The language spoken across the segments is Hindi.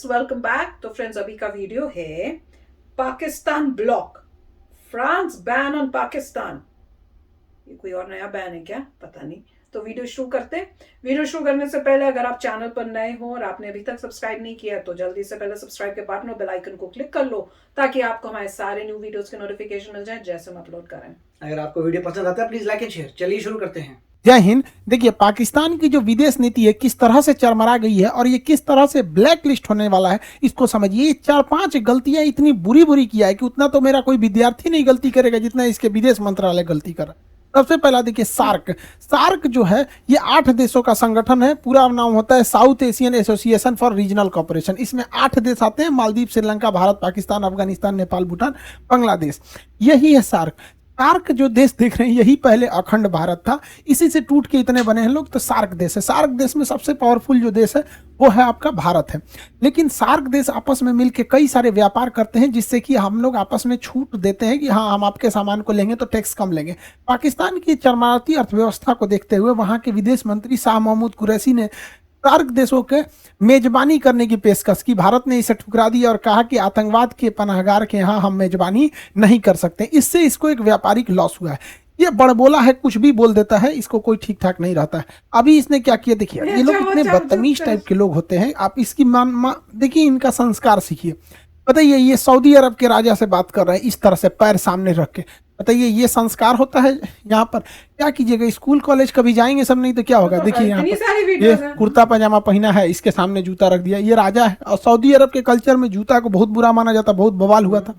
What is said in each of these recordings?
Friends, welcome back. तो फ्रेंड्स, अभी का वीडियो है Pakistan block, France ban on Pakistan. ये कोई और नया बैन है क्या, पता नहीं। तो वीडियो शुरू करते हैं। वीडियो शुरू करने से पहले अगर आप चैनल पर नए हो और आपने अभी तक सब्सक्राइब नहीं किया तो जल्दी से पहले सब्सक्राइब के बटन और बेल आइकन को क्लिक कर लो ताकि आपको हमारे सारे न्यू वीडियोस के नोटिफिकेशन मिल जाए जैसे हम अपलोड करें। अगर आपको वीडियो पसंद आता है प्लीज लाइक एंड शेयर। चलिए शुरू करते हैं। जय हिंद। देखिए, पाकिस्तान की जो विदेश नीति है किस तरह से चरमरा गई है और ये किस तरह से ब्लैक लिस्ट होने वाला है, इसको समझिए। ये 4-5 गलतियां इतनी बुरी बुरी किया है कि उतना तो मेरा कोई विद्यार्थी नहीं गलती करेगा जितना इसके विदेश मंत्रालय गलती कर। सबसे पहला देखिए, सार्क जो है ये 8 देशों का संगठन है। पूरा नाम होता है South Asian Association for Regional Cooperation. इसमें 8 देश आते हैं: मालदीव, श्रीलंका, भारत, पाकिस्तान, अफगानिस्तान, नेपाल, भूटान, बांग्लादेश। यही है सार्क जो देश देख रहे हैं यही पहले अखंड भारत था, इसी से टूट के इतने बने हैं लोग। तो सार्क देश है। सार्क देश में सबसे पावरफुल जो देश है वो है आपका भारत है। लेकिन सार्क देश आपस में मिलकर कई सारे व्यापार करते हैं जिससे कि हम लोग आपस में छूट देते हैं कि हाँ, हम आपके सामान को लेंगे तो टैक्स कम लेंगे। पाकिस्तान की चरमराती अर्थव्यवस्था को देखते हुए वहां के विदेश मंत्री शाह महमूद कुरैशी ने सार्क देशों के मेजबानी करने की पेशकश की। भारत ने इसे ठुकरा दिया और कहा कि आतंकवाद के पनाहगार के यहाँ हम मेजबानी नहीं कर सकते। इससे इसको एक व्यापारिक लॉस हुआ है। ये बड़बोला है, कुछ भी बोल देता है, इसको कोई ठीक ठाक नहीं रहता है। अभी इसने क्या किया देखिए, ये लोग इतने बदतमीज टाइप के लोग होते हैं। आप इसकी देखिए, इनका संस्कार सीखिए। बताइए, ये सऊदी अरब के राजा से बात कर रहे हैं इस तरह से पैर सामने रख के। बताइए, ये संस्कार होता है यहाँ पर? क्या कीजिएगा, स्कूल कॉलेज कभी जाएंगे सब, नहीं तो क्या होगा। देखिए यहाँ पर ये कुर्ता पजामा पहना है, इसके सामने जूता रख दिया। ये राजा है और सऊदी अरब के कल्चर में जूता को बहुत बुरा माना जाता, बहुत बवाल हुआ था।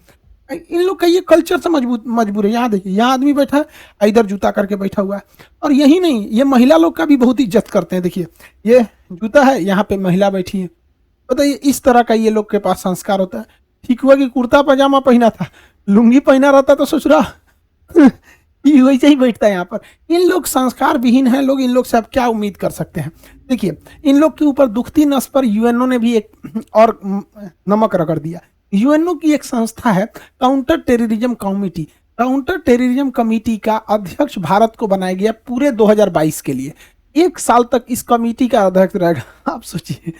इन लोग का ये कल्चर से मजबूर है। यहाँ देखिए, यहाँ आदमी बैठा है, इधर जूता करके बैठा हुआ है। और यही नहीं, ये महिला लोग का भी बहुत इज्जत करते हैं। देखिए, ये जूता है, यहाँ पे महिला बैठी है। बताइए, इस तरह का ये लोग के पास संस्कार होता है। ठीक हुआ कि कुर्ता पजामा पहना था, लुंगी पहना रहता तो सोच रहा वैसे ही बैठता है यहाँ पर। इन लोग संस्कार विहीन हैं लोग। इन लोग से आप क्या उम्मीद कर सकते हैं? देखिए, इन लोग के ऊपर दुखती नस पर यूएनओ ने भी एक और नमक रगड़ दिया। यूएनओ की एक संस्था है counter terrorism committee. Counter terrorism committee का अध्यक्ष भारत को बनाया गया पूरे 2022 के लिए। 1 साल तक इस कमेटी का अध्यक्ष रहेगा। आप सोचिए,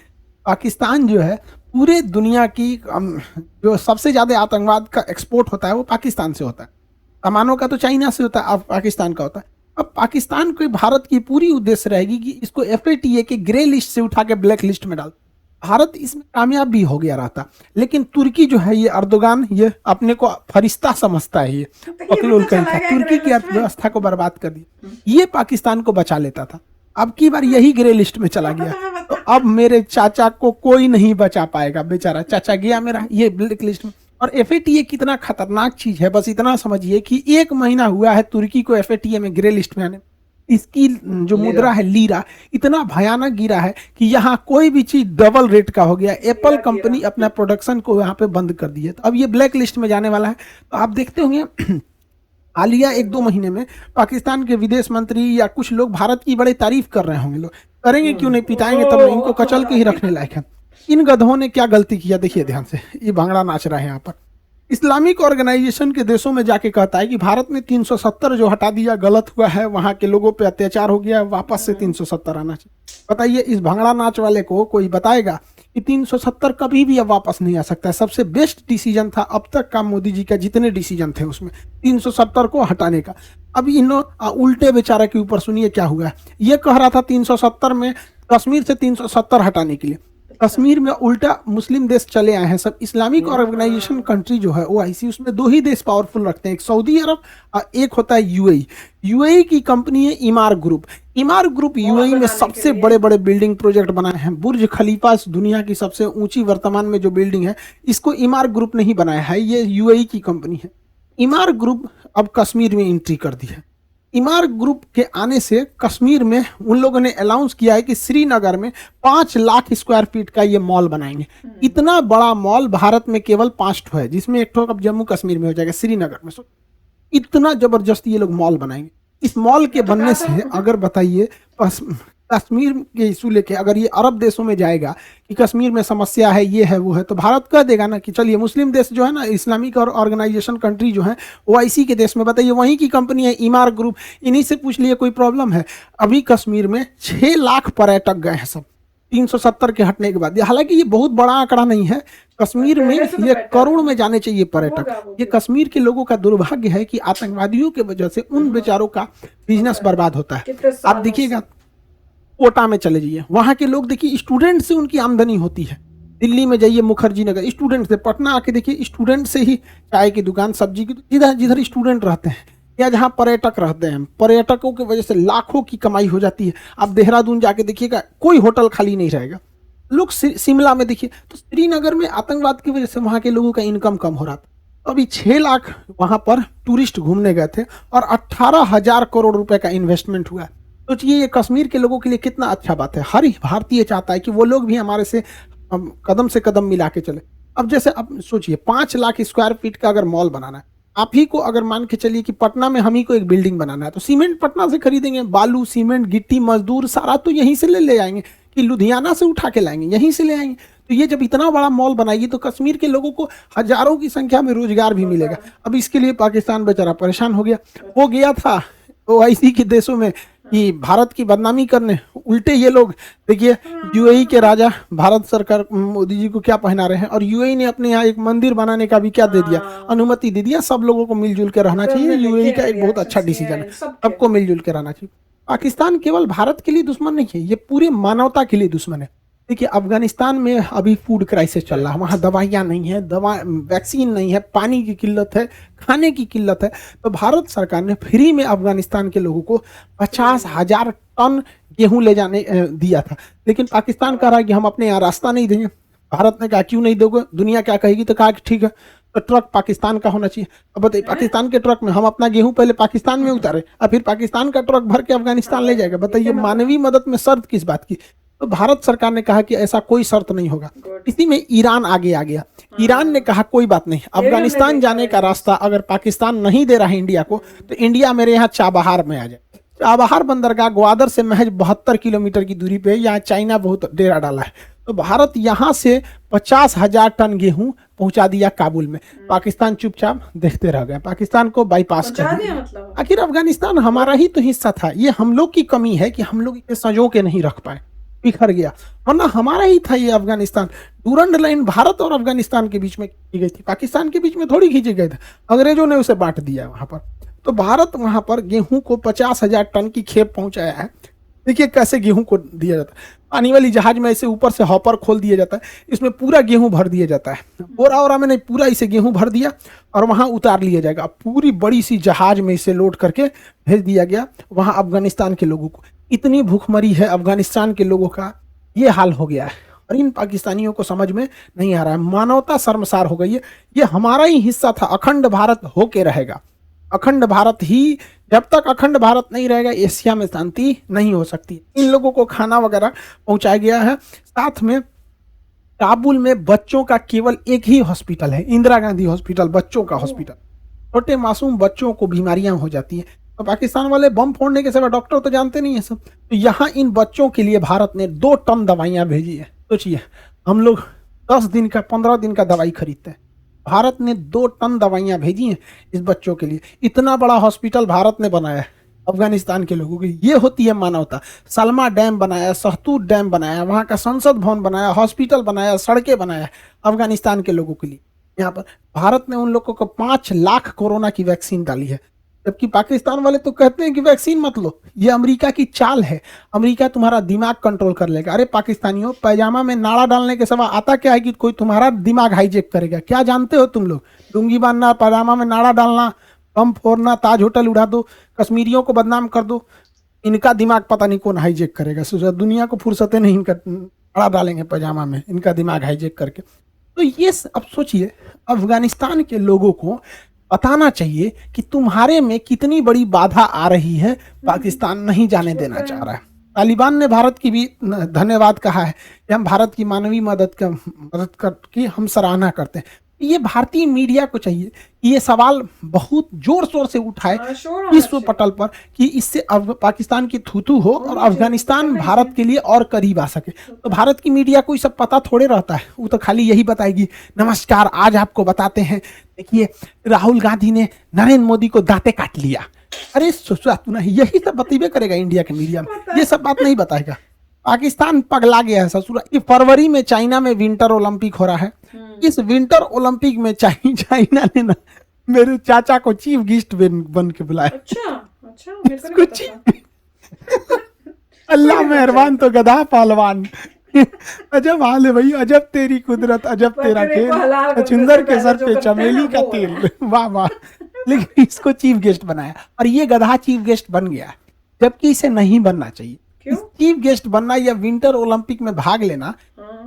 पाकिस्तान जो है पूरे दुनिया की जो सबसे ज्यादा आतंकवाद का एक्सपोर्ट होता है वो पाकिस्तान से होता है। सामानों का तो चाइना से होता है, अब पाकिस्तान का होता है। अब पाकिस्तान को भारत की पूरी उद्देश्य रहेगी कि इसको FATA के ग्रे लिस्ट से उठा के ब्लैक लिस्ट में डाल। भारत इसमें कामयाब भी हो गया रहता, लेकिन तुर्की जो है, ये अर्दोगान, ये अपने को फरिश्ता समझता है। ये पकलूल कहीं तुर्की की अर्थव्यवस्था को बर्बाद कर दिया। ये पाकिस्तान को बचा लेता था। अब की बार यही ग्रे लिस्ट में चला गया, तो अब मेरे चाचा को कोई नहीं बचा पाएगा। बेचारा चाचा गया मेरा ये ब्लैक लिस्ट में। और FATA कितना खतरनाक चीज है, बस इतना समझिए कि 1 महीना हुआ है तुर्की को FATA में ग्रे लिस्ट में आने। इसकी जो मुद्रा है लीरा, इतना भयानक गिरा है कि यहाँ कोई भी चीज डबल रेट का हो गया। एप्पल कंपनी अपना प्रोडक्शन को यहाँ पे बंद कर दी है, तो अब ये ब्लैक लिस्ट में जाने वाला है। तो आप देखते होंगे हालिया 1-2 महीने में पाकिस्तान के विदेश मंत्री या कुछ लोग भारत की बड़ी तारीफ कर रहे होंगे। लोग करेंगे क्यों नहीं, पिटाएंगे तब नहीं, इनको कचल के ही रखने लायक है। इन गधों ने क्या गलती किया देखिए ध्यान से। ये भांगड़ा नाच रहा है यहाँ पर। इस्लामिक ऑर्गेनाइजेशन के देशों में जाके कहता है कि भारत ने 370 जो हटा दिया गलत हुआ है, वहां के लोगों पे अत्याचार हो गया, वापस से 370 आना चाहिए। बताइए, इस भांगड़ा नाच वाले को कोई बताएगा कि 370 कभी भी अब वापस नहीं आ सकता है। सबसे बेस्ट डिसीजन था अब तक का मोदी जी का, जितने डिसीजन थे उसमें 370 को हटाने का। अब इन उल्टे बेचारा के ऊपर सुनिए क्या हुआ है। ये कह रहा था 370 में कश्मीर से 370 हटाने के लिए, कश्मीर में उल्टा मुस्लिम देश चले आए हैं सब। इस्लामिक ऑर्गेनाइजेशन कंट्री जो है OIC, उसमें 2 ही देश पावरफुल रखते हैं, एक सऊदी अरब और एक होता है UAE। UAE की कंपनी है इमार ग्रुप। इमार ग्रुप UAE में सबसे बड़े बड़े बिल्डिंग प्रोजेक्ट बनाए हैं। बुर्ज खलीफा दुनिया की सबसे ऊंची वर्तमान में जो बिल्डिंग है, इसको इमार ग्रुप ने ही बनाया है। ये UAE की कंपनी है। इमार ग्रुप अब कश्मीर में एंट्री कर दी है। इमार ग्रुप के आने से कश्मीर में उन लोगों ने अनाउंस किया है कि श्रीनगर में 5 लाख स्क्वायर फीट का ये मॉल बनाएंगे। इतना बड़ा मॉल भारत में केवल 5 ठो है, जिसमें एक ठो अब जम्मू कश्मीर में हो जाएगा, श्रीनगर में। इतना जबरदस्त ये लोग मॉल बनाएंगे। इस मॉल के बनने से अगर बताइए कश्मीर के इशू लेके अगर ये अरब देशों में जाएगा कि कश्मीर में समस्या है, ये है वो है, तो भारत कह देगा ना कि चलिए मुस्लिम देश जो है ना, इस्लामिक और ऑर्गेनाइजेशन कंट्री जो है OIC के देश में, बताइए वहीं की कंपनी है इमार ग्रुप, इन्हीं से पूछ लिए कोई प्रॉब्लम है। अभी कश्मीर में 6 लाख पर्यटक गए हैं सब। 370 के हटने के बाद। हालांकि ये बहुत बड़ा आंकड़ा नहीं है, कश्मीर में पहले से तो ये better करोड़ है। में जाने चाहिए होगा पर्यटक। वो ये भी। कश्मीर के लोगों का दुर्भाग्य है कि आतंकवादियों के वजह से उन बेचारों का बिजनेस बर्बाद होता है। कितने आप सालों देखिएगा, कोटा में चले जाइए, वहां के लोग देखिए स्टूडेंट से उनकी आमदनी होती है। दिल्ली में जाइए मुखर्जी नगर, स्टूडेंट से। पटना आके देखिए, स्टूडेंट से ही चाय की दुकान, सब्जी की, जिधर जिधर स्टूडेंट रहते हैं या जहाँ पर्यटक रहते हैं, पर्यटकों की वजह से लाखों की कमाई हो जाती है। आप देहरादून जाके देखिएगा, कोई होटल खाली नहीं रहेगा। लोग शिमला में देखिए, तो श्रीनगर में आतंकवाद की वजह से वहां के लोगों का इनकम कम हो रहा था। अभी 6 लाख वहां पर टूरिस्ट घूमने गए थे और 18,000 करोड़ रुपए का इन्वेस्टमेंट हुआ। सोचिए ये कश्मीर के लोगों के लिए कितना अच्छा बात है। हर भारतीय चाहता है कि वो लोग भी हमारे से कदम से कदम मिला के चले। अब जैसे अब सोचिए 5 लाख स्क्वायर फीट का अगर मॉल बनाना है, आप ही को अगर मान के चलिए कि पटना में हम ही को एक बिल्डिंग बनाना है, तो सीमेंट पटना से खरीदेंगे, बालू सीमेंट गिट्टी मजदूर सारा तो यहीं से ले आएंगे कि लुधियाना से उठा के लाएंगे, यहीं से ले आएंगे। तो ये जब इतना बड़ा मॉल बनाएगी तो कश्मीर के लोगों को हजारों की संख्या में रोजगार भी मिलेगा। अब इसके लिए पाकिस्तान बेचारा परेशान हो गया। वो गया था ओआईसी के देशों में कि भारत की बदनामी करने, उल्टे ये लोग देखिए यूएई के राजा भारत सरकार मोदी जी को क्या पहना रहे हैं, और यूएई ने अपने यहाँ एक मंदिर बनाने का भी क्या दे दिया, अनुमति दे दिया। सब लोगों को मिलजुल के रहना चाहिए। यूएई का एक बहुत अच्छा डिसीजन है, सबको मिलजुल के रहना चाहिए। पाकिस्तान केवल भारत के लिए दुश्मन नहीं है, ये पूरे मानवता के लिए दुश्मन है। देखिए अफगानिस्तान में अभी फूड क्राइसिस चल रहा है, वहाँ दवाइयाँ नहीं है, वैक्सीन नहीं है, पानी की किल्लत है, खाने की किल्लत है। तो भारत सरकार ने फ्री में अफगानिस्तान के लोगों को 50,000 टन गेहूं ले जाने दिया था। लेकिन पाकिस्तान कह रहा है कि हम अपने यहाँ रास्ता नहीं देंगे। भारत ने कहा क्यों नहीं दोगे, दुनिया क्या कहेगी, तो कहा कि ठीक है, तो ट्रक पाकिस्तान का होना चाहिए। अब बताइए पाकिस्तान के ट्रक में हम अपना गेहूं पहले पाकिस्तान में उतारे और फिर पाकिस्तान का ट्रक भर के अफगानिस्तान ले जाएगा। बताइए मानवीय मदद में शर्त किस बात की। तो भारत सरकार ने कहा कि ऐसा कोई शर्त नहीं होगा। इसी में ईरान आगे आ गया। ईरान ने कहा कोई बात नहीं, अफगानिस्तान जाने का रास्ता अगर पाकिस्तान नहीं दे रहा है इंडिया को, तो इंडिया मेरे यहाँ चाबहार में आ जाए। चाबहार बंदरगाह ग्वादर से महज 72 किलोमीटर की दूरी पे, यहाँ चाइना बहुत डेरा डाला है। तो भारत यहाँ से 50,000 टन गेहूं पहुंचा दिया काबुल में। पाकिस्तान चुपचाप देखते रह गए, पाकिस्तान को बाईपास कर दिया। मतलब आखिर अफगानिस्तान हमारा ही तो हिस्सा था। ये हम लोग की कमी है कि हम लोग इसे संजो के नहीं रख पाए, बिखर गया, वरना हमारा ही था ये अफगानिस्तान। डूरंड लाइन भारत और अफगानिस्तान के बीच में की गई थी, पाकिस्तान के बीच में थोड़ी खींचे गए थे, अंग्रेजों ने उसे बांट दिया वहां पर। तो भारत वहां पर गेहूं को 50,000 टन की खेप पहुंचाया है। देखिए कैसे गेहूं को दिया जाता है, पानी वाली जहाज में ऐसे ऊपर से हॉपर खोल दिया जाता है, इसमें पूरा गेहूं भर दिया जाता है। बोरा वोरा में नहीं, पूरा इसे गेहूं भर दिया और वहां उतार लिया जाएगा। पूरी बड़ी सी जहाज में इसे लोड करके भेज दिया गया वहां अफगानिस्तान के लोगों को। इतनी भूखमरी है अफगानिस्तान के लोगों का, ये हाल हो गया है और इन पाकिस्तानियों को समझ में नहीं आ रहा है। मानवता शर्मसार हो गई है। ये हमारा ही हिस्सा था, अखंड भारत होके रहेगा। अखंड भारत ही, जब तक अखंड भारत नहीं रहेगा एशिया में शांति नहीं हो सकती। इन लोगों को खाना वगैरह पहुंचाया गया है। साथ में काबुल में बच्चों का केवल एक ही हॉस्पिटल है, इंदिरा गांधी हॉस्पिटल, बच्चों का हॉस्पिटल। छोटे मासूम बच्चों को बीमारियां हो जाती हैं। तो पाकिस्तान वाले बम फोड़ने के सिवा डॉक्टर तो जानते नहीं है सब। तो यहाँ इन बच्चों के लिए भारत ने 2 टन दवाइयाँ भेजी है। सोचिए हम लोग 10 दिन का 15 दिन का दवाई खरीदते हैं, भारत ने 2 टन दवाइयाँ भेजी हैं इस बच्चों के लिए। इतना बड़ा हॉस्पिटल भारत ने बनाया है अफगानिस्तान के लोगों की। ये होती है मानवता। सलमा डैम बनाया, सहतूत डैम बनाया, वहाँ का संसद भवन बनाया, हॉस्पिटल बनाया, सड़कें बनाया अफगानिस्तान के लोगों के लिए। यहाँ पर भारत ने उन लोगों को 5 लाख कोरोना की वैक्सीन डाली है, जबकि पाकिस्तान वाले तो कहते हैं कि वैक्सीन मत लो, ये अमेरिका की चाल है, अमेरिका तुम्हारा दिमाग कंट्रोल कर लेगा। अरे पाकिस्तानियों, पैजामा में नाड़ा डालने के सिवा आता क्या है कि कोई तुम्हारा दिमाग हाईजेक करेगा? क्या जानते हो तुम लोग? लुंगी बांधना, पैजामा में नाड़ा डालना, बम फोड़ना, ताज होटल उड़ा दो, कश्मीरियों को बदनाम कर दो, इनका दिमाग पता नहीं कौन हाईजेक करेगा। दुनिया को फुर्सतें नहीं, इनका नाड़ा डालेंगे पैजामा में, इनका दिमाग हाईजेक करके। तो ये अब सोचिए अफगानिस्तान के लोगों को बताना चाहिए कि तुम्हारे में कितनी बड़ी बाधा आ रही है, पाकिस्तान नहीं जाने देना चाह रहा है। तालिबान ने भारत की भी धन्यवाद कहा है कि हम भारत की मानवीय मदद की हम सराहना करते हैं। ये भारतीय मीडिया को चाहिए कि ये सवाल बहुत जोर शोर से उठाए विश्व पटल पर कि इससे पाकिस्तान की थूथू हो और अफगानिस्तान भारत के लिए और करीब आ सके। तो भारत की मीडिया को ये सब पता थोड़े रहता है, वो तो खाली यही बताएगी, नमस्कार आज आपको बताते हैं, देखिए राहुल गांधी ने नरेंद्र मोदी को दांते काट लिया। अरे सोचा तू ना, यही सब बतेबे करेगा इंडिया के मीडिया में, ये सब बात नहीं बताएगा। पाकिस्तान पगला गया है ससुरा। ये फरवरी में चाइना में विंटर ओलंपिक हो रहा है। इस विंटर ओलंपिक में चाइना ने ना मेरे चाचा को चीफ गेस्ट बन के बुलाया। अच्छा अच्छा, मेरे को नहीं पता था। अल्लाह मेहरबान तो गधा पहलवान। अजब हाल है भाई, अजब तेरी कुदरत, अजब तेरा बकरे को हलाल खेल, करने से चुंदर के पहले सर जो पे करते हैं चमेली ना, का वो तेल। वाह वाह। लेकिन इसको चीफ गेस्ट बनाया और ये गधा चीफ गेस्ट बन गया, जबकि इसे नहीं बनना चाहिए। क्यों? चीफ गेस्ट बनना या विंटर ओलंपिक में भाग लेना,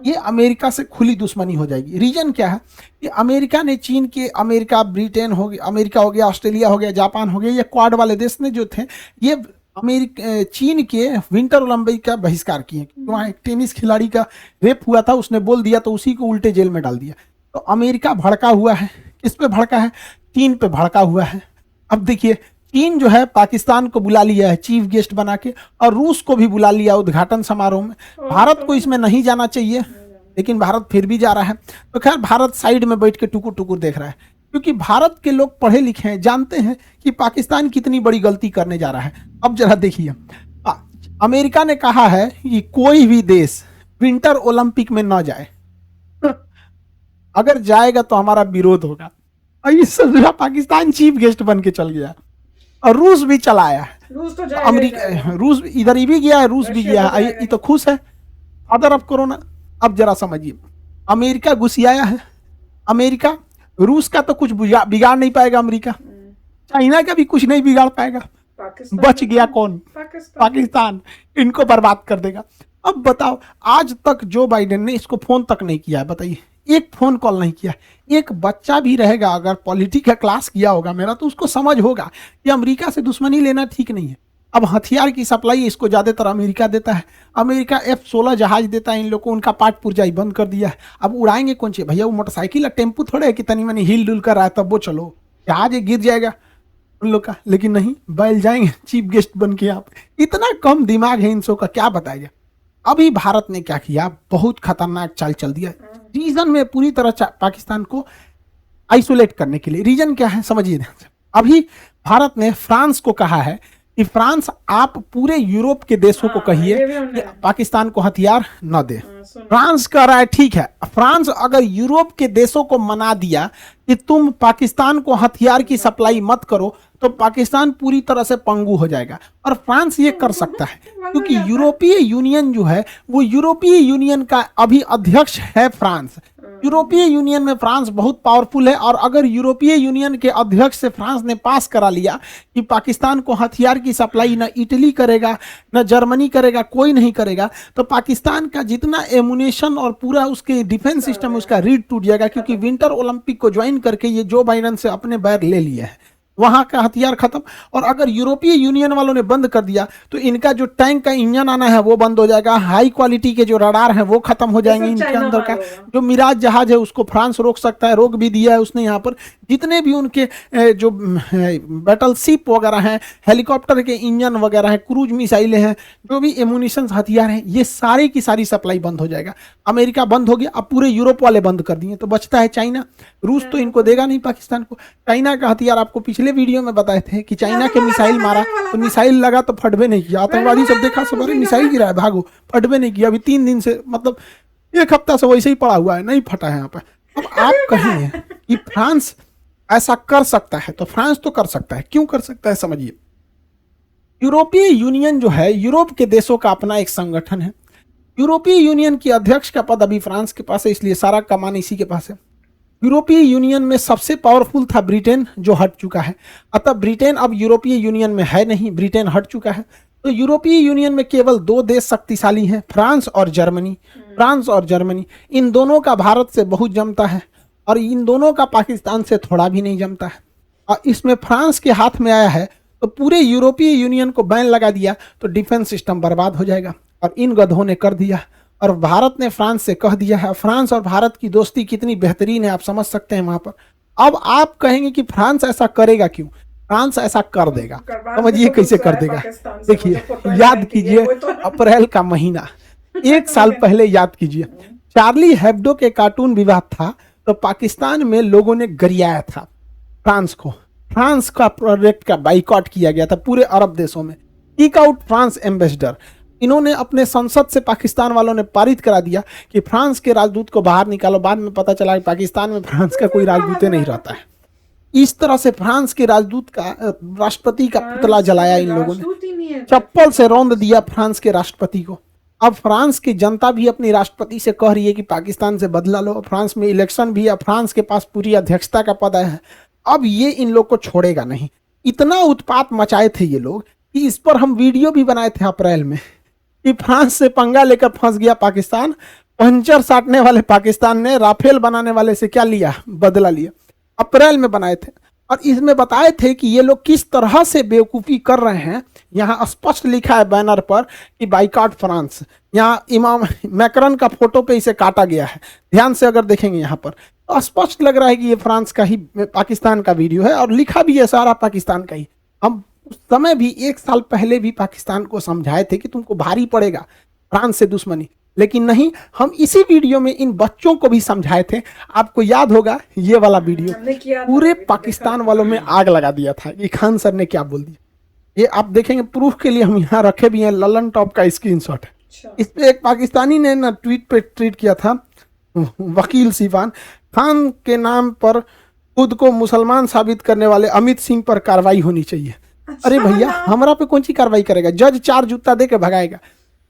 ये अमेरिका से खुली दुश्मनी हो जाएगी। रीजन क्या है कि अमेरिका ने चीन के, अमेरिका ब्रिटेन हो गया, अमेरिका हो गया, ऑस्ट्रेलिया हो गया, जापान हो गया, ये क्वाड वाले देश ने जो थे ये चीन के विंटर ओलंपिक का बहिष्कार किए। वहाँ एक टेनिस खिलाड़ी का रेप हुआ था, उसने बोल दिया तो उसी को उल्टे जेल में डाल दिया। तो अमेरिका भड़का हुआ है। किस पे भड़का है? चीन पे भड़का हुआ है। अब देखिए चीन जो है पाकिस्तान को बुला लिया है चीफ गेस्ट बना के, और रूस को भी बुला लिया उद्घाटन समारोह में। भारत को इसमें नहीं जाना चाहिए, लेकिन भारत फिर भी जा रहा है। तो खैर भारत साइड में बैठ के टुकुर टुकुर देख रहा है, क्योंकि भारत के लोग पढ़े लिखे हैं, जानते हैं कि पाकिस्तान कितनी बड़ी गलती करने जा रहा है। अब जरा देखिए, अमेरिका ने कहा है कि कोई भी देश विंटर ओलंपिक में ना जाए, अगर जाएगा तो हमारा विरोध होगा। और ये सब पाकिस्तान चीफ गेस्ट बन के चल गया, और रूस भी चला आया है। रूस तो जाएगा, अमेरिका, रूस इधर ही भी गया है, रूस भी गया है, ये तो खुश है फादर ऑफ कोरोना। अब जरा समझिए, अमेरिका घुसियाया है। अमेरिका, रूस का तो कुछ बिगाड़ नहीं पाएगा, अमेरिका चाइना का भी कुछ नहीं बिगाड़ पाएगा। बच गया कौन? पाकिस्तान इनको बर्बाद कर देगा। अब बताओ, आज तक जो बाइडेन ने इसको फोन तक नहीं किया है, बताइए, एक फोन कॉल नहीं किया। एक बच्चा भी रहेगा अगर पॉलिटिक्स का क्लास किया होगा मेरा, तो उसको समझ होगा कि अमेरिका से दुश्मनी लेना ठीक नहीं है। अब हथियार की सप्लाई इसको ज्यादातर अमेरिका देता है। अमेरिका F-16 जहाज देता है इन लोग को, उनका पार्ट पुर्जाई बंद कर दिया है। अब उड़ाएंगे कौन सी भैया? वो मोटरसाइकिल या टेम्पू थोड़े है कि तनी मनी हिल डुल कर रहा है तब वो चलो, जहाज गिर जाएगा उन लोग का। लेकिन नहीं, बैल जाएंगे चीफ गेस्ट बन के। यहाँ पे इतना कम दिमाग है इन सब का, क्या बताएगा। अभी भारत ने क्या किया? बहुत खतरनाक चाल चल दिया रीजन में, पूरी तरह पाकिस्तान को आइसोलेट करने के लिए। रीजन क्या है समझिए। अभी भारत ने फ्रांस को कहा है कि फ्रांस आप पूरे यूरोप के देशों को कहिए कि पाकिस्तान को हथियार न दे। फ्रांस कह रहा है ठीक है। फ्रांस अगर यूरोप के देशों को मना दिया कि तुम पाकिस्तान को हथियार की सप्लाई मत करो, तो पाकिस्तान पूरी तरह से पंगु हो जाएगा। और फ्रांस ये कर सकता है क्योंकि यूरोपीय यूनियन जो है वो यूरोपीय यूनियन का अभी अध्यक्ष है फ्रांस। यूरोपीय यूनियन में फ्रांस बहुत पावरफुल है, और अगर यूरोपीय यूनियन के अध्यक्ष से फ्रांस ने पास करा लिया कि पाकिस्तान को हथियार की सप्लाई न इटली करेगा न जर्मनी करेगा, कोई नहीं करेगा, तो पाकिस्तान का जितना एमुनेशन और पूरा उसके डिफेंस सिस्टम उसका रीढ़ टूट जाएगा। क्योंकि विंटर ओलंपिक को ज्वाइन करके ये जो बाइडेन से अपने बैर ले लिए है, वहां का हथियार खत्म। और अगर यूरोपीय यूनियन वालों ने बंद कर दिया तो इनका जो टैंक का इंजन आना है वो बंद हो जाएगा। हाई क्वालिटी के जो रडार हैं वो खत्म हो जाएंगे इनके अंदर का। जो मिराज जहाज है उसको फ्रांस रोक सकता है, रोक भी दिया है उसने। यहाँ पर जितने भी उनके जो बैटल शिप वगैरह हैं, हेलीकॉप्टर के इंजन वगैरह हैं, क्रूज मिसाइलें हैं, जो भी एमुनिशन हथियार हैं, ये सारी की सारी सप्लाई बंद हो जाएगा। अमेरिका बंद हो गया, अब पूरे यूरोप वाले बंद कर दिए, तो बचता है चाइना। रूस तो इनको देगा नहीं पाकिस्तान को। चाइना का हथियार आपको पिछले वीडियो में बताए थे कि चाइना के मिसाइल मारा तो मिसाइल लगा तो फटबे नहीं किया। आतंकवादी सब देखा, सब अरे मिसाइल गिरा है भागो, फटबे नहीं किया। अभी 3 दिन से, मतलब 1 हफ्ता से वैसे ही पड़ा हुआ है, नहीं फटा है यहाँ पे। अब आप कहें कि फ्रांस ऐसा कर सकता है, तो फ्रांस तो कर सकता है। क्यों कर सकता है समझिए। यूरोपीय यूनियन जो है, यूरोप के देशों का अपना एक संगठन है। यूरोपीय यूनियन की अध्यक्ष का पद अभी फ्रांस के पास है, इसलिए सारा कमान इसी के पास है। यूरोपीय यूनियन में सबसे पावरफुल था ब्रिटेन, जो हट चुका है। अतः ब्रिटेन अब यूरोपीय यूनियन में है नहीं, ब्रिटेन हट चुका है। तो यूरोपीय यूनियन में केवल 2 देश शक्तिशाली हैं, फ्रांस और जर्मनी। फ्रांस और जर्मनी, इन दोनों का भारत से बहुत जमता है, और इन दोनों का पाकिस्तान से थोड़ा भी नहीं जमता है। और इसमें फ्रांस के हाथ में आया है तो पूरे यूरोपीय यूनियन को बैन लगा दिया तो डिफेंस सिस्टम बर्बाद हो जाएगा। और इन गधों ने कर दिया, और भारत ने फ्रांस से कह दिया है। फ्रांस और भारत की दोस्ती कितनी बेहतरीन है आप समझ सकते हैं वहां पर। अब आप कहेंगे कि फ्रांस ऐसा करेगा क्यों? फ्रांस ऐसा कर देगा, समझिए कैसे कर देगा। देखिए, याद कीजिए अप्रैल का महीना, 1 साल पहले याद कीजिए, चार्ली हेब्डो के कार्टून विवाद था, तो पाकिस्तान में लोगों ने गरियाया था फ्रांस को। फ्रांस का प्रोडक्ट का बाइकआउट किया गया था पूरे अरब देशों में। Kick out France ambassador. इन्होंने अपने संसद से पाकिस्तान वालों ने पारित करा दिया कि फ्रांस के राजदूत को बाहर निकालो। बाद में पता चला कि पाकिस्तान में फ्रांस का कोई राजदूत नहीं रहता है। इस तरह से फ्रांस के राजदूत का राष्ट्रपति का पुतला जलाया इन लोगों ने, चप्पल से रौंद दिया फ्रांस के राष्ट्रपति को। अब फ्रांस की जनता भी अपनी राष्ट्रपति से कह रही है कि पाकिस्तान से बदला लो। फ्रांस में इलेक्शन भी है, फ्रांस के पास पूरी अध्यक्षता का पद है। अब ये इन लोग को छोड़ेगा नहीं। इतना उत्पात मचाए थे ये लोग कि इस पर हम वीडियो भी बनाए थे अप्रैल में कि फ्रांस से पंगा लेकर फंस गया पाकिस्तान। पंचर साटने वाले पाकिस्तान ने राफेल बनाने वाले से क्या लिया, बदला लिया। अप्रैल में बनाए थे और इसमें बताए थे कि ये लोग किस तरह से बेवकूफ़ी कर रहे हैं। यहाँ स्पष्ट लिखा है बैनर पर कि बाइकॉट फ्रांस। यहाँ इमाम मैक्रन का फोटो पे इसे काटा गया है। ध्यान से अगर देखेंगे यहाँ पर तो स्पष्ट लग रहा है कि ये फ्रांस का ही, पाकिस्तान का वीडियो है और लिखा भी है सारा पाकिस्तान का ही। हम उस समय भी 1 साल पहले भी पाकिस्तान को समझाए थे कि तुमको भारी पड़ेगा फ्रांस से दुश्मनी, लेकिन नहीं। हम इसी वीडियो में इन बच्चों को भी समझाए थे। आपको याद होगा ये वाला वीडियो, पूरे पाकिस्तान वालों में आग लगा दिया था कि खान सर ने क्या बोल दिया। ये आप देखेंगे, प्रूफ के लिए हम यहाँ रखे भी हैं। ललन टॉप का स्क्रीनशॉट है। इस पे एक पाकिस्तानी ने ना ट्वीट किया था, वकील सिवान खान के नाम पर खुद को मुसलमान साबित करने वाले अमित सिंह पर कार्रवाई होनी चाहिए। अरे भैया, हमारा पे कौन सी कार्रवाई करेगा? जज 4 जूता दे के भगाएगा।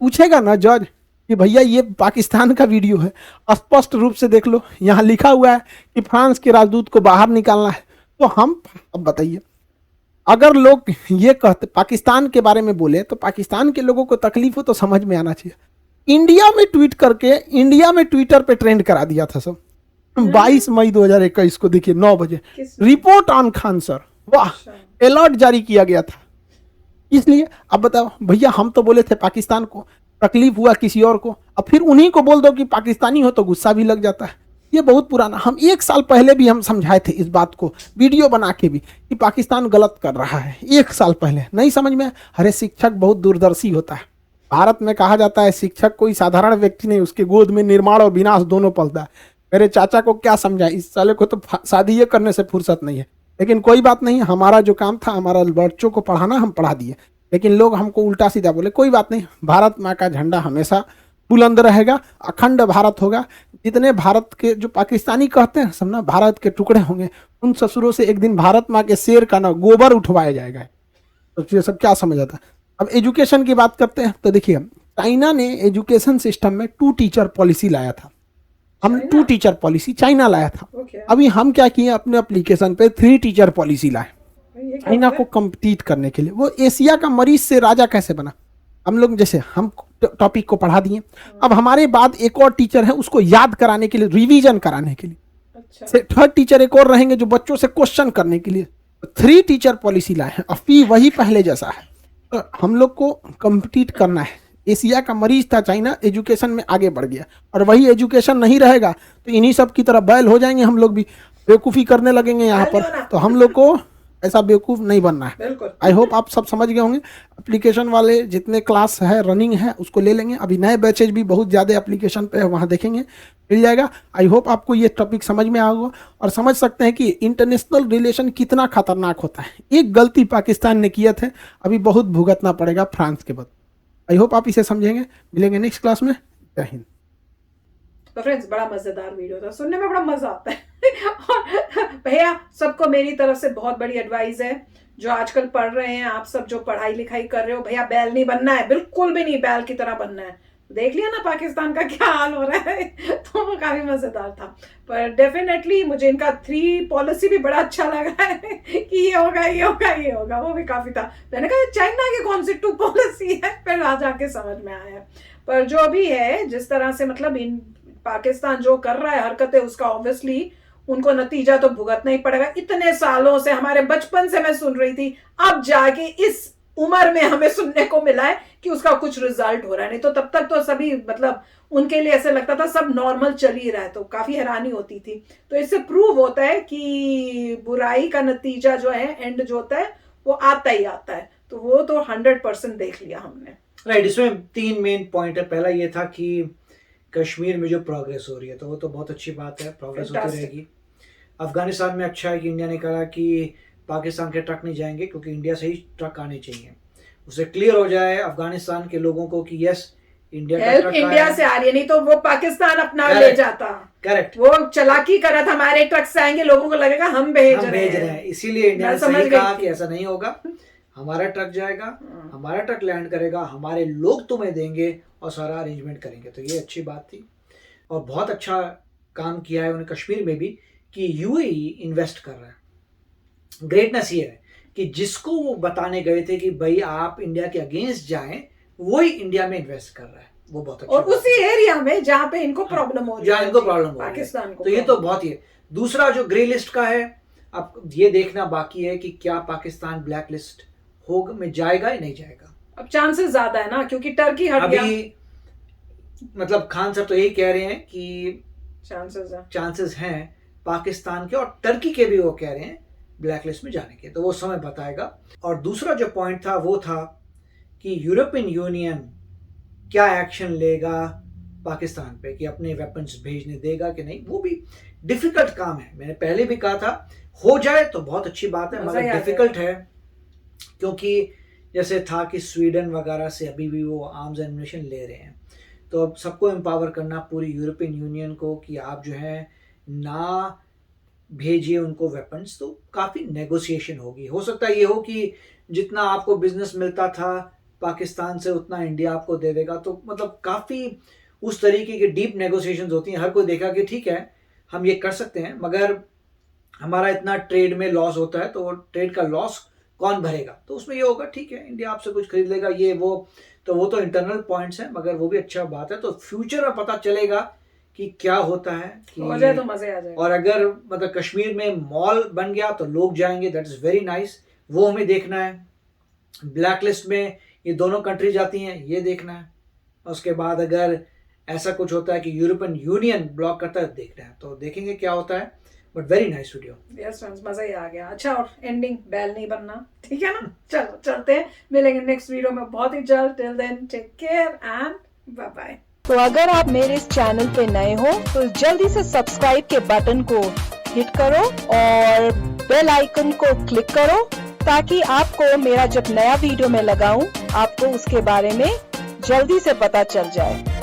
पूछेगा ना जज कि भैया ये पाकिस्तान का वीडियो है, स्पष्ट रूप से देख लो, यहाँ लिखा हुआ है कि फ्रांस के राजदूत को बाहर निकालना है। तो हम, अब बताइए, अगर लोग ये कहते पाकिस्तान के बारे में बोले तो पाकिस्तान के लोगों को तकलीफ हो तो समझ में आना चाहिए। इंडिया में ट्वीट करके इंडिया में ट्विटर पे ट्रेंड करा दिया था सब। 22 मई 2021 को देखिए 9 बजे, रिपोर्ट ऑन खान सर। वाह, अलर्ट जारी किया गया था। इसलिए अब बताओ भैया, हम तो बोले थे पाकिस्तान को तकलीफ हुआ किसी और को, अब फिर उन्हीं को बोल दो कि पाकिस्तानी हो तो गुस्सा भी लग जाता है। ये बहुत पुराना, हम 1 साल पहले भी हम समझाए थे इस बात को, वीडियो बना के भी, कि पाकिस्तान गलत कर रहा है। 1 साल पहले नहीं समझ में। अरे शिक्षक बहुत दूरदर्शी होता है। भारत में कहा जाता है शिक्षक कोई साधारण व्यक्ति नहीं, उसके गोद में निर्माण और विनाश दोनों पलता है। मेरे चाचा को क्या समझाए, इस साले को तो शादी करने से फुर्सत नहीं है। लेकिन कोई बात नहीं, हमारा जो काम था, हमारा बच्चों को पढ़ाना, हम पढ़ा दिए। लेकिन लोग हमको उल्टा सीधा बोले, कोई बात नहीं, भारत माँ का झंडा हमेशा बुलंद रहेगा, अखंड भारत होगा। जितने भारत के जो पाकिस्तानी कहते हैं सब ना भारत के टुकड़े होंगे, उन ससुरों से एक दिन भारत माँ के शेर का ना गोबर उठवाया जाएगा। तो ये सब क्या समझ आता। अब एजुकेशन की बात करते हैं तो देखिए, चाइना ने एजुकेशन सिस्टम में 2 टीचर पॉलिसी लाया था। हम 2 टीचर पॉलिसी चाइना लाया था। अभी हम क्या किए, अपने एप्लीकेशन पे 3 टीचर पॉलिसी लाए चाइना को कम्पीट करने के लिए। वो एशिया का मरीज से राजा कैसे बना। हम लोग जैसे हम टॉपिक को पढ़ा दिए, अब हमारे बाद एक और टीचर है, उसको याद कराने के लिए, रिवीजन कराने के लिए। अच्छा। 3rd टीचर एक और रहेंगे जो बच्चों से क्वेश्चन करने के लिए। 3 टीचर पॉलिसी लाए हैं। अब फी वही पहले जैसा है। तो हम लोग को कम्पीट करना है। एशिया का मरीज था चाइना, एजुकेशन में आगे बढ़ गया, और वही एजुकेशन नहीं रहेगा तो इन्हीं सब की तरह बैल हो जाएंगे। हम लोग भी बेवकूफ़ी करने लगेंगे यहाँ पर। तो हम लोग को ऐसा बेवकूफ़ नहीं बनना है। आई होप आप सब समझ गए होंगे। एप्लीकेशन वाले जितने क्लास है रनिंग है उसको ले लेंगे। अभी नए बैचेज भी बहुत ज़्यादा एप्लीकेशन पे है, वहाँ देखेंगे, मिल जाएगा। आई होप आपको ये टॉपिक समझ में आएगा और समझ सकते हैं कि इंटरनेशनल रिलेशन कितना खतरनाक होता है। एक गलती पाकिस्तान ने किया थे, अभी बहुत भुगतना पड़ेगा फ्रांस के बाद। आई होप आप इसे समझेंगे। मिलेंगे नेक्स्ट क्लास में। जय हिंद। तो फ्रेंड्स, बड़ा मजेदार वीडियो था, सुनने में बड़ा मजा आता है। और भैया सबको मेरी तरफ से बहुत बड़ी एडवाइस है, जो आजकल पढ़ रहे हैं, आप सब जो पढ़ाई लिखाई कर रहे हो, भैया बैल नहीं बनना है, बिल्कुल भी नहीं बैल की तरह बनना है। देख लिया ना पाकिस्तान का क्या हाल हो रहा है। तो वो काफी मजेदार था। पर डेफिनेटली मुझे इनका 3 पॉलिसी भी बड़ा अच्छा लगा है कि ये होगा, ये होगा, ये होगा। वो भी काफी था। मैंने कहा चाइना की कौन सी 2 पॉलिसी है, फिर आ जाके समझ में आया। पर जो भी है, जिस तरह से मतलब इन पाकिस्तान जो कर रहा है हरकतें, उसका ऑब्वियसली उनको नतीजा तो भुगतना ही पड़ेगा। इतने सालों से, हमारे बचपन से मैं सुन रही थी, अब जाके इस उम्र में हमें सुनने को मिला है कि उसका कुछ रिजल्ट हो रहा है। नहीं तो तब तक तो सभी मतलब उनके लिए ऐसे लगता था सब नॉर्मल चल ही रहा है, तो काफी हैरानी होती थी। तो इससे प्रूव होता है कि बुराई का नतीजा जो है, एंड जो होता है, वो आता ही आता है। तो वो तो 100% देख लिया हमने। राइट। इसमें 3 मेन पॉइंट है। पहला ये था कि कश्मीर में जो प्रोग्रेस हो रही है, तो वो तो बहुत अच्छी बात है, प्रोग्रेस होती रहेगी। अफगानिस्तान में अच्छा है कि इंडिया ने कहा कि पाकिस्तान के ट्रक नहीं जाएंगे, क्योंकि इंडिया से ही ट्रक आने चाहिए। उसे क्लियर हो जाए अफगानिस्तान के लोगों को कि यस इंडिया का हेल्प ट्रक इंडिया आया से आ रही है, नहीं तो वो पाकिस्तान अपना ले Correct. जाता। करेक्ट, वो चलाकी करा था, हमारे ट्रक से आएंगे, लोगों को लगेगा हम भेज हम रहे भेज रहे हैं, इसीलिए इंडिया मैं ने समझ सही गई कहा थी। कि ऐसा नहीं होगा, हमारा ट्रक जाएगा, हमारा ट्रक लैंड करेगा, हमारे लोग तुम्हें देंगे और सारा अरेंजमेंट करेंगे। तो ये अच्छी बात थी और बहुत अच्छा काम किया है उन्होंने कश्मीर में भी कि यूएई इन्वेस्ट कर रहा है। ग्रेटनेस ये है कि जिसको वो बताने गए थे कि भाई आप इंडिया के अगेंस्ट जाएं, वही इंडिया में इन्वेस्ट कर रहा है, वो बहुत अच्छा। और उसी एरिया में जहाँ पे इनको प्रॉब्लम हो रही है, जहाँ इनको प्रॉब्लम हो रही है, पाकिस्तान को। तो ये तो बहुत ही है। दूसरा जो ग्रे लिस्ट का है, अब ये देखना बाकी है कि क्या पाकिस्तान ब्लैक लिस्ट होगा में जाएगा या नहीं जाएगा। अब चांसेस ज्यादा है ना, क्योंकि टर्की हट गया। अभी मतलब खान साहब तो यही कह रहे हैं कि चांसेस हैं पाकिस्तान के और टर्की के भी, वो कह रहे हैं ब्लैक लिस्ट में जाने के, तो वो समय बताएगा। और दूसरा जो पॉइंट था वो था कि यूरोपियन यूनियन क्या एक्शन लेगा पाकिस्तान पे, कि अपने वेपन्स भेजने देगा कि नहीं। वो भी डिफिकल्ट काम है, मैंने पहले भी कहा था, हो जाए तो बहुत अच्छी बात है, मगर डिफिकल्ट है क्योंकि जैसे था कि स्वीडन वगैरह से अभी भी वो आर्म्स एम्युनिशन ले रहे हैं। तो अब सबको एम्पावर करना पूरी यूरोपियन यूनियन को कि आप जो है ना भेजिए उनको वेपन्स, तो काफ़ी नेगोशिएशन होगी। हो सकता है ये हो कि जितना आपको बिजनेस मिलता था पाकिस्तान से उतना इंडिया आपको दे देगा, तो मतलब काफ़ी उस तरीके की डीप नेगोशिएशंस होती हैं। हर कोई देखा कि ठीक है हम ये कर सकते हैं, मगर हमारा इतना ट्रेड में लॉस होता है, तो वो ट्रेड का लॉस कौन भरेगा। तो उसमें ये होगा ठीक है इंडिया आपसे कुछ खरीद लेगा, ये वो तो इंटरनल पॉइंट्स हैं, मगर वो भी अच्छा बात है। तो फ्यूचर में पता चलेगा कि क्या होता है, कि हो जाए तो मजे आ जाएगा। और अगर मतलब कश्मीर में मॉल बन गया तो लोग जाएंगे, दैट इज़ वेरी नाइस, वो हमें देखना है। ब्लैक लिस्ट में ये दोनों कंट्री जाती हैं, ये देखना है। उसके बाद अगर ऐसा कुछ होता है कि यूरोपियन यूनियन ब्लॉक करता है, देखना है, तो देखेंगे क्या होता है। But very nice video. Yes friends, मजा ही आ गया। अच्छा, और एंडिंग बेल नहीं बनना, ठीक है ना। चलो चलते हैं, मिलेंगे नेक्स्ट वीडियो में बहुत ही जल्द। Till then take care and bye bye. तो अगर आप मेरे इस चैनल पे नए हो तो जल्दी से सब्सक्राइब के बटन को हिट करो और बेल आइकन को क्लिक करो, ताकि आपको मेरा जब नया वीडियो मैं लगाऊं आपको उसके बारे में जल्दी से पता चल जाए।